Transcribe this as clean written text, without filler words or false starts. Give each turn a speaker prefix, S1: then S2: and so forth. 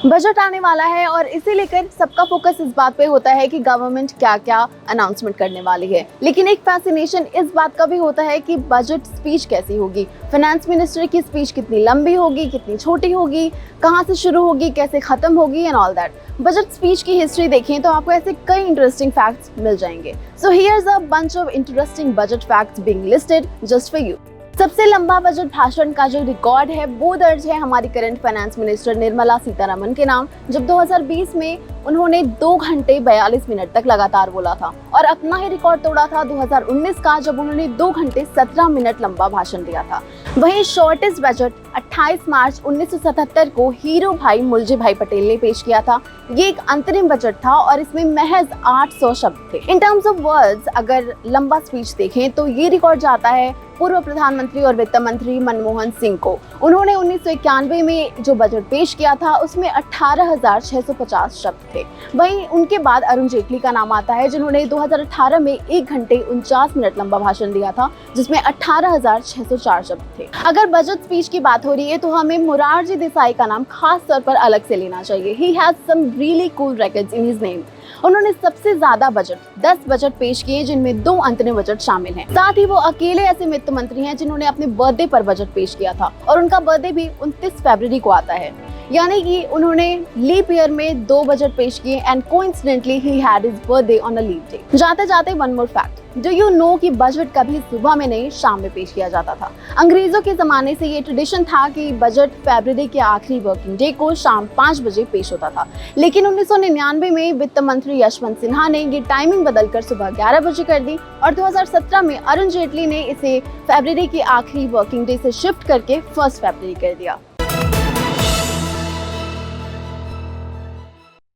S1: Budget आने वाला है और इसे लेकर सबका फोकस इस बात पे होता है कि गवर्नमेंट क्या क्या अनाउंसमेंट करने वाली है, लेकिन एक फैसिनेशन इस बात का भी होता है कि बजट स्पीच कैसी होगी, फाइनेंस मिनिस्टर की स्पीच कितनी लंबी होगी, कितनी छोटी होगी, कहां से शुरू होगी, कैसे खत्म होगी and all that. Budget speech की हिस्ट्री देखें तो आपको ऐसे कई इंटरेस्टिंग फैक्ट्स मिल जाएंगे। So here's a bunch of interesting budget facts being listed just for you. सबसे लंबा बजट भाषण का जो रिकॉर्ड है वो दर्ज है हमारी current finance minister Nirmala Sitharaman के नाम, जब 2020 में उन्होंने 2 घंटे 42 मिनट तक लगातार बोला था, और अपना ही रिकॉर्ड तोड़ा था 2019 का, जब उन्होंने 2 घंटे 17 मिनट लंबा भाषण दिया था। वहीं शॉर्टेस्ट बजट 28 मार्च 1977 को हीरो भाई मुलजी भाई पटेल ने पेश किया था। ये एक अंतरिम बजट था और इसमें महज 800 शब्द थे। इन टर्म्स ऑफ वर्ड्स अगर लंबा स्पीच देखें तो ये रिकॉर्ड जाता है पूर्व प्रधानमंत्री और वित्त मंत्री मनमोहन सिंह को। उन्होंने 1991 में जो बजट पेश किया था उसमें 18,650 शब्द थे। वहीं उनके बाद अरुण जेटली का नाम आता है, जिन्होंने 2018 में 1 घंटे 49 मिनट लंबा भाषण दिया था, जिसमें 18,604 शब्द थे। अगर बजट स्पीच की बात हो रही है तो हमें मोरारजी देसाई का नाम खास तौर पर अलग से लेना चाहिए। He has some really cool records in his name. उन्होंने सबसे ज्यादा बजट 10 बजट पेश किए, जिनमें 2 अंतरिम बजट शामिल हैं। साथ ही वो अकेले ऐसे वित्त मंत्री हैं जिन्होंने अपने बर्थडे पर बजट पेश किया था, और उनका बर्थडे भी 29 फरवरी को आता है, यानी कि उन्होंने लीप ईयर में 2 बजट पेश किए and coincidentally he had his birthday on a leap day. जाते जाते one more fact, do you know कि बजट कभी सुबह में नहीं शाम में पेश किया जाता था। अंग्रेजों के जमाने से ये ट्रेडिशन था कि बजट फरवरी के आखिरी वर्किंग डे को शाम 5 बजे पेश होता था, लेकिन 1999 में वित्त मंत्री यशवंत सिन्हा ने ये टाइमिंग बदलकर सुबह 11 बजे कर दी, और 2017 में अरुण जेटली ने इसे फरवरी के आखिरी वर्किंग डे से शिफ्ट करके 1 फरवरी कर दिया।